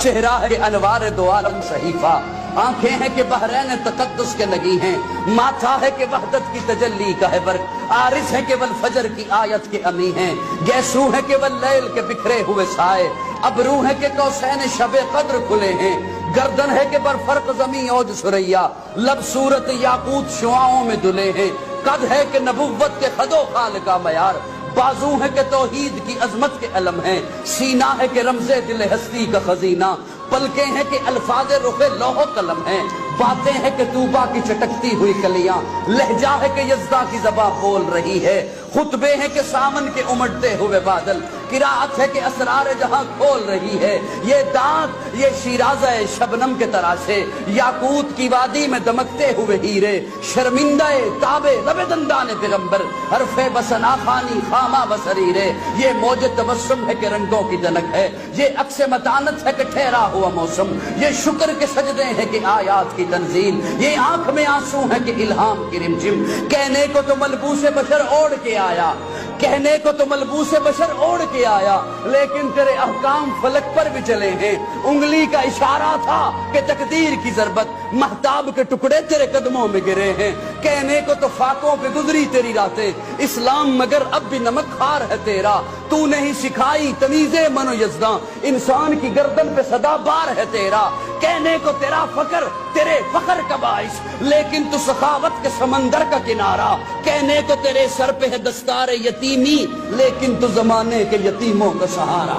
چہرہ ہے انوار دو عالم صحیفہ، آنکھیں ہیں کہ بحرین تقدس کے لگی ہیں، ماتھا ہے کہ وحدت کی تجلی کا ہے برق، عارض ہے کہ والفجر کی آیت کے امی ہیں، گیسو ہے کہ واللیل کے بکھرے ہوئے سائے، ابرو ہے کہ قوسین شب قدر کھلے ہیں، گردن ہے کہ برفرق زمین اوج سریا، لب صورت یاقوت شعاؤں میں دلے ہیں، قد ہے کہ نبوت کے خد و خال کا معیار، بازو ہے کہ توحید کی عظمت کے علم ہیں، سینہ ہے کہ رمز دل ہستی کا خزینہ، پلکیں ہیں کہ الفاظ رخ لوح و قلم ہیں، باتیں ہیں کہ طوبا کی چٹکتی ہوئی کلیاں، لہجہ ہے کہ یزداں کی زباں بول رہی ہے، خطبے ہیں کہ سامن کے امڑتے ہوئے بادل، قرأت ہے کہ اسرار جہاں کھول رہی ہے، یہ دانت یہ شیرازہ شبنم کے تراشے، یاقوت کی وادی میں دمکتے ہوئے ہیرے، شرمندہ تابے لب دندان پیغمبر، حرف بسنا خانی خامہ بسریرے، یہ موج تبسم ہے کہ رنگوں کی جنک ہے، یہ عکس متانت ہے کہ ٹھہرا ہوا موسم، یہ شکر کے سجدے ہیں کہ آیات کی تنزیل، یہ آنکھ میں آنسو ہے کہ الہام کی رمجم، کہنے کو تو ملبوس بشر اوڑھ کے آیا، کہنے کو تو ملبوس بشر اوڑھ کے آیا، لیکن تیرے احکام فلک پر بھی چلے ہیں، انگلی کا اشارہ تھا کہ تقدیر کی ضربت، مہتاب کے ٹکڑے تیرے قدموں میں گرے ہیں، کہنے کو تو فاقوں پہ گزری تیری راتیں، اسلام مگر اب بھی نمک خوار ہے تیرا، تو نہیں سکھائی تمیز من و یزداں، انسان کی گردن پہ صدا بار ہے تیرا، کہنے کو تیرا فخر تیرے فخر کا باعث، لیکن تو سخاوت کے سمندر کا کنارہ، کہنے کو تیرے سر پہ ہے دستار یتیمی، لیکن تو زمانے کے یتیموں کا سہارا،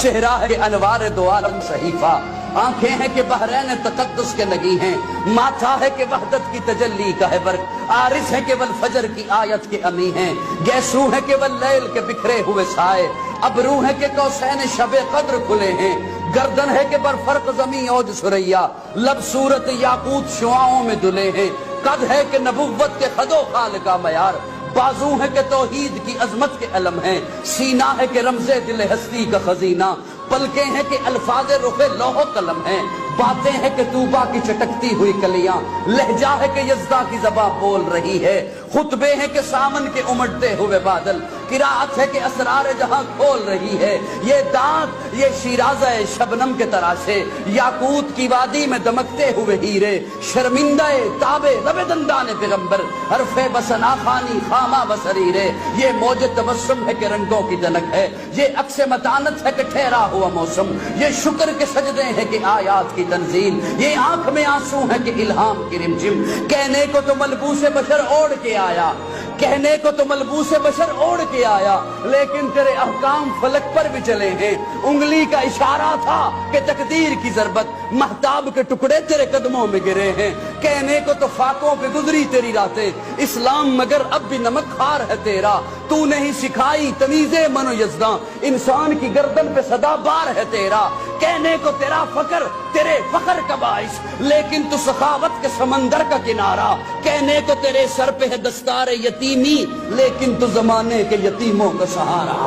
چہرہ ہے انوار دو عالم صحیفہ، آنکھیں ہیں کہ بحرین تقدس کے لگی ہیں، ماتھا ہے کہ وحدت کی تجلی کا ہے برق، عارض ہے کہ والفجر کی آیت کے امی ہیں، گیسو ہے کہ واللیل کے بکھرے ہوئے سائے، ابرو ہے کہ قوسین شب قدر کھلے ہیں، گردن ہے کہ برفرق زمین اوج سریا، لب صورت یاقوت شعاؤں میں دلے ہیں، قد ہے کہ نبوت کے خد و خال کا معیار، بازو ہے کہ توحید کی عظمت کے علم ہیں، سینہ ہے کہ رمز دل ہستی کا خزینہ، پلکیں ہیں کہ الفاظ رخ لوح و قلم ہیں، باتیں ہیں کہ طوبا کی چٹکتی ہوئی کلیاں، لہجہ ہے کہ یزداں کی زباں بول رہی ہے، خطبے ہیں کہ سامن کے امڑتے ہوئے بادل، قرأت ہے کہ اسرار جہاں کھول رہی ہے، یہ دانت یہ شیرازہ شبنم کے تراشے، یاقوت کی وادی میں دمکتے ہوئے ہیرے، شرمندہ تابے لب دندان پیغمبر، حرف بسنا خانی خامہ بسریرے، یہ موج تبسم ہے کہ رنگوں کی جنک ہے، یہ عکس متانت ہے کہ ٹھہرا ہوا موسم، یہ شکر کے سجدے ہیں کہ آیات کی تنزیل، یہ آنکھ میں آنسو ہے کہ الہام کی رمجم، کہنے کو تو ملبوس بشر اوڑھ کے آیا، کہنے کو تو ملبوس بشر اوڑھ کے آیا، لیکن تیرے احکام فلک پر بھی چلے ہیں، انگلی کا اشارہ تھا کہ تقدیر کی ضربت، مہتاب کے ٹکڑے تیرے قدموں میں گرے ہیں، کہنے کو تو فاقوں پہ گزری تیری راتیں، اسلام مگر اب بھی نمک خوار ہے تیرا، تو نہیں سکھائی تمیز من و یزداں، انسان کی گردن پہ صدا بار ہے تیرا، کہنے کو تیرا فخر تیرے فخر کا باعث، لیکن تو سخاوت کے سمندر کا کنارہ، کہنے کو تیرے سر پہ ہے دستار یتیمی، لیکن تو زمانے کے یتیموں کا سہارا،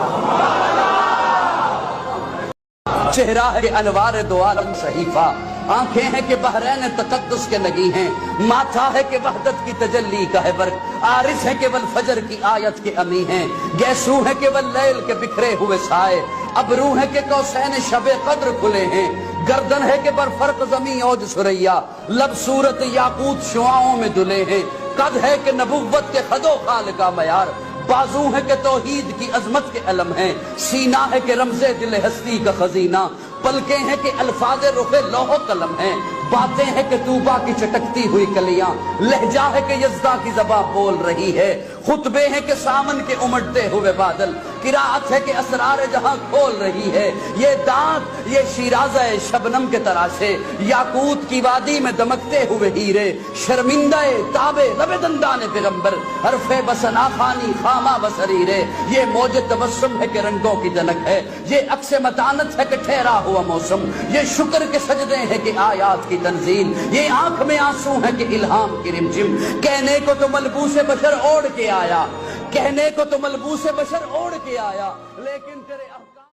چہرہ ہے انوار دو عالم صحیفہ، آنکھیں ہیں کہ بحرین تقدس کے لگی ہیں، ماتھا ہے کہ وحدت کی تجلی کا ہے برق، عارض ہے کہ والفجر کی آیت کے امی ہیں، گیسو ہے کہ واللیل کے بکھرے ہوئے سائے، ابرو ہے کہ قوسین شب قدر کھلے ہیں، گردن ہے کہ برفرق زمین اوج سریا، لب صورت یاقوت شعاؤں میں دلے ہیں، قد ہے کہ نبوت کے خد و خال کا معیار، بازو ہے کہ توحید کی عظمت کے علم ہیں، سینہ ہے کہ رمز دل ہستی کا خزینہ، پلکیں ہیں کہ الفاظ رخ لوح و قلم ہیں، باتیں ہیں کہ طوبا کی چٹکتی ہوئی کلیاں، لہجہ ہے کہ یزداں کی زباں بول رہی ہے، خطبے ہیں کہ سامن کے امڑتے ہوئے بادل، قرأت ہے کہ اسرار جہاں کھول رہی ہے، یہ دانت یہ شیرازہ شبنم کے تراشے، یاقوت کی وادی میں دمکتے ہوئے ہیرے، شرمندہ تابے لب دندان پیغمبر، حرف بسنا خانی خامہ بسریرے، یہ موج تبسم ہے کہ رنگوں کی جنک ہے، یہ عکس متانت ہے کہ ٹھہرا ہوا موسم، یہ شکر کے سجدے ہیں کہ آیات کی تنزیل، یہ آنکھ میں آنسو ہے کہ الہام کی رمجم، کہنے کو تو ملبوس بشر اوڑھ کے آیا، کہنے کو تو ملبوس بشر اوڑھ کے آیا، لیکن تیرے